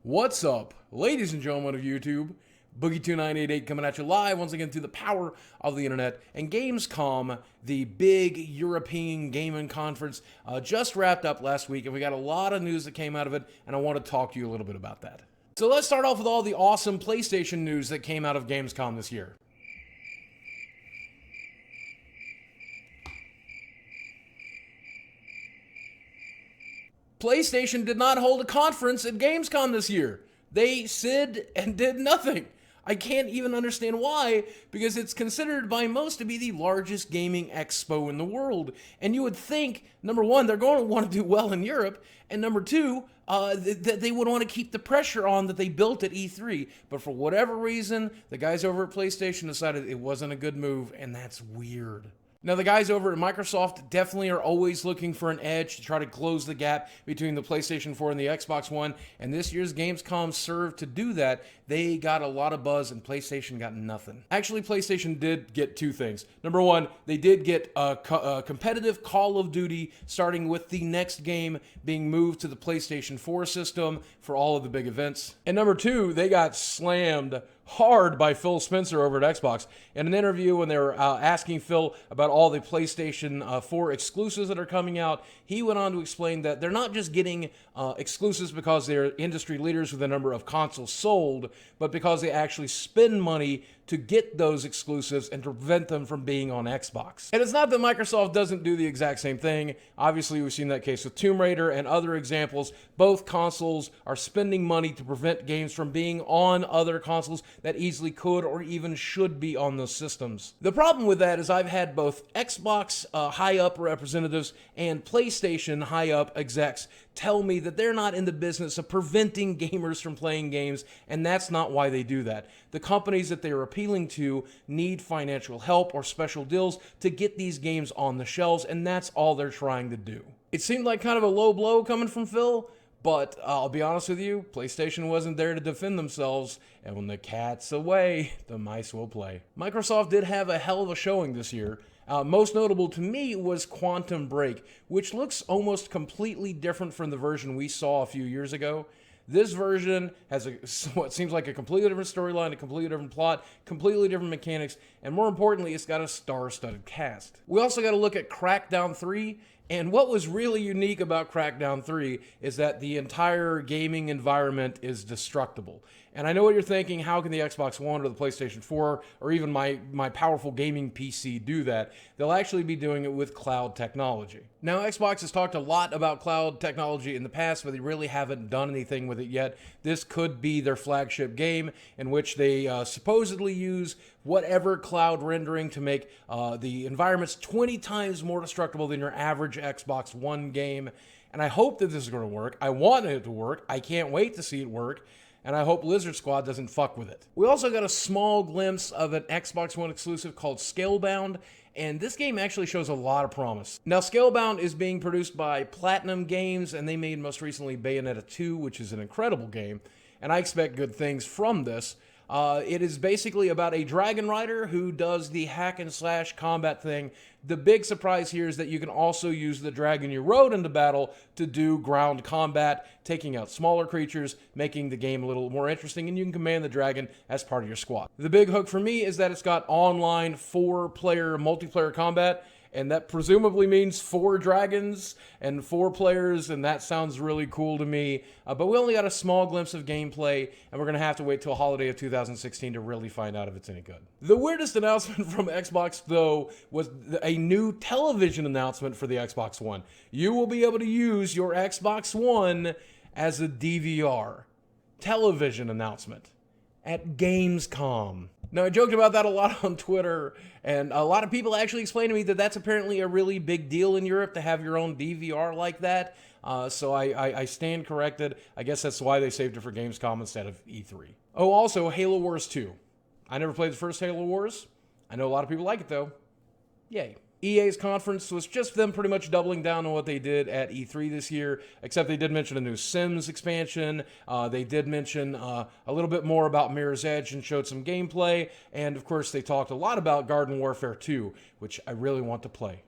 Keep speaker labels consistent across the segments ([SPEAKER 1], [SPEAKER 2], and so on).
[SPEAKER 1] What's up, ladies and gentlemen of YouTube? Boogie2988 coming at you live once again through the power of the internet. And Gamescom, the big European gaming conference, just wrapped up last week, and we got a lot of news that came out of it, and I want to talk to you a little bit about that. So let's start off with all the awesome PlayStation news that came out of Gamescom this year. PlayStation did not hold a conference at Gamescom this year. They said and did nothing. I can't even understand why, because it's considered by most to be the largest gaming expo in the world. And you would think, number one, they're going to want to do well in Europe, and number two, that they would want to keep the pressure on that they built at E3. But for whatever reason, the guys over at PlayStation decided it wasn't a good move, and that's weird. Now, the guys over at Microsoft definitely are always looking for an edge to try to close the gap between the PlayStation 4 and the Xbox One, and this year's Gamescom served to do that. They got a lot of buzz, and PlayStation got nothing. Actually, PlayStation did get two things. Number one, they did get a competitive Call of Duty, starting with the next game being moved to the PlayStation 4 system for all of the big events. And number two, they got slammed hard by Phil Spencer over at Xbox. In an interview when they were asking Phil about all the PlayStation 4 exclusives that are coming out, he went on to explain that they're not just getting exclusives because they're industry leaders with the number of consoles sold, but because they actually spend money to get those exclusives and to prevent them from being on Xbox. And it's not that Microsoft doesn't do the exact same thing. Obviously, we've seen that case with Tomb Raider and other examples. Both consoles are spending money to prevent games from being on other consoles that easily could or even should be on those systems. The problem with that is I've had both Xbox high-up representatives and PlayStation high-up execs tell me that they're not in the business of preventing gamers from playing games, and that's not why they do that. The companies that they are appealing to need financial help or special deals to get these games on the shelves, and that's all they're trying to do. It seemed like kind of a low blow coming from Phil, but I'll be honest with you, PlayStation wasn't there to defend themselves, and when the cat's away, the mice will play. Microsoft did have a hell of a showing this year. Most notable to me was Quantum Break, which looks almost completely different from the version we saw a few years ago. This version has what seems like a completely different storyline, a completely different plot, completely different mechanics, and more importantly, it's got a star-studded cast. We also got to look at Crackdown 3, and what was really unique about Crackdown 3 is that the entire gaming environment is destructible. And I know what you're thinking, how can the Xbox One or the PlayStation 4 or even my powerful gaming PC do that? They'll actually be doing it with cloud technology. Now, Xbox has talked a lot about cloud technology in the past, but they really haven't done anything with it yet. This could be their flagship game in which they supposedly use whatever cloud rendering to make the environments 20 times more destructible than your average Xbox One game. And I hope that this is going to work. I want it to work. I can't wait to see it work. And I hope Lizard Squad doesn't fuck with it. We also got a small glimpse of an Xbox One exclusive called Scalebound, and this game actually shows a lot of promise. Now, Scalebound is being produced by Platinum Games, and they made most recently Bayonetta 2, which is an incredible game, and I expect good things from this. It is basically about a dragon rider who does the hack and slash combat thing. The big surprise here is that you can also use the dragon you rode into battle to do ground combat, taking out smaller creatures, making the game a little more interesting, and you can command the dragon as part of your squad. The big hook for me is that it's got online 4-player multiplayer combat, and that presumably means 4 dragons and 4 players, and that sounds really cool to me. But we only got a small glimpse of gameplay, and we're going to have to wait till holiday of 2016 to really find out if it's any good. The weirdest announcement from Xbox, though, was a new television announcement for the Xbox One. You will be able to use your Xbox One as a DVR. Television announcement at Gamescom. Now, I joked about that a lot on Twitter, and a lot of people actually explained to me that that's apparently a really big deal in Europe to have your own DVR like that. So I stand corrected. I guess that's why they saved it for Gamescom instead of E3. Oh, also, Halo Wars 2. I never played the first Halo Wars. I know a lot of people like it, though. Yay. EA's conference was just them pretty much doubling down on what they did at E3 this year, except they did mention a new Sims expansion. They did mention a little bit more about Mirror's Edge and showed some gameplay. And, of course, they talked a lot about Garden Warfare 2, which I really want to play.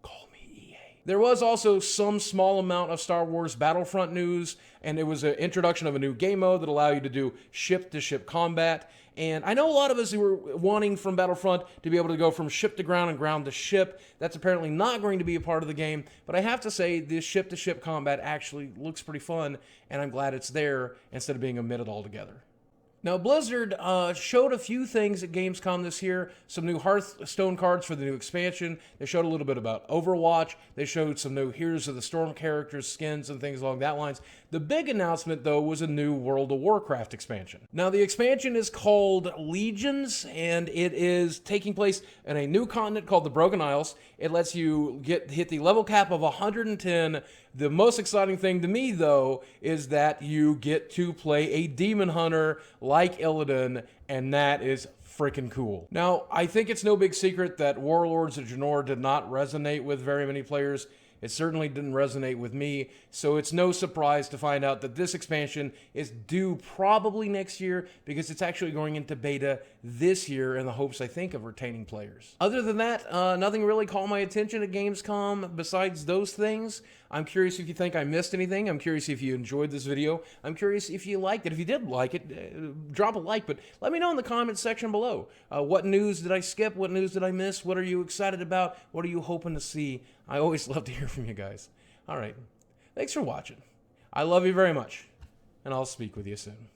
[SPEAKER 1] Call me EA. There was also some small amount of Star Wars Battlefront news, and it was an introduction of a new game mode that allowed you to do ship-to-ship combat. And I know a lot of us who were wanting from Battlefront to be able to go from ship to ground and ground to ship. That's apparently not going to be a part of the game, but I have to say this ship-to-ship combat actually looks pretty fun, and I'm glad it's there instead of being omitted altogether. Now, Blizzard showed a few things at Gamescom this year. Some new Hearthstone cards for the new expansion. They showed a little bit about Overwatch. They showed some new Heroes of the Storm characters, skins, and things along that lines. The big announcement, though, was a new World of Warcraft expansion. Now, the expansion is called Legions, and it is taking place in a new continent called the Broken Isles. It lets you hit the level cap of 110. The most exciting thing to me, though, is that you get to play a demon hunter like Illidan, and that is freaking cool. Now, I think it's no big secret that Warlords of Draenor did not resonate with very many players. It certainly didn't resonate with me, so it's no surprise to find out that this expansion is due probably next year because it's actually going into beta this year in the hopes, I think, of retaining players. Other than that, nothing really caught my attention at Gamescom besides those things. I'm curious if you think I missed anything. I'm curious if you enjoyed this video. I'm curious if you liked it. If you did like it, drop a like, but let me know in the comments section below. What news did I skip? What news did I miss? What are you excited about? What are you hoping to see? I always love to hear from you guys. All right. Thanks for watching. I love you very much, and I'll speak with you soon.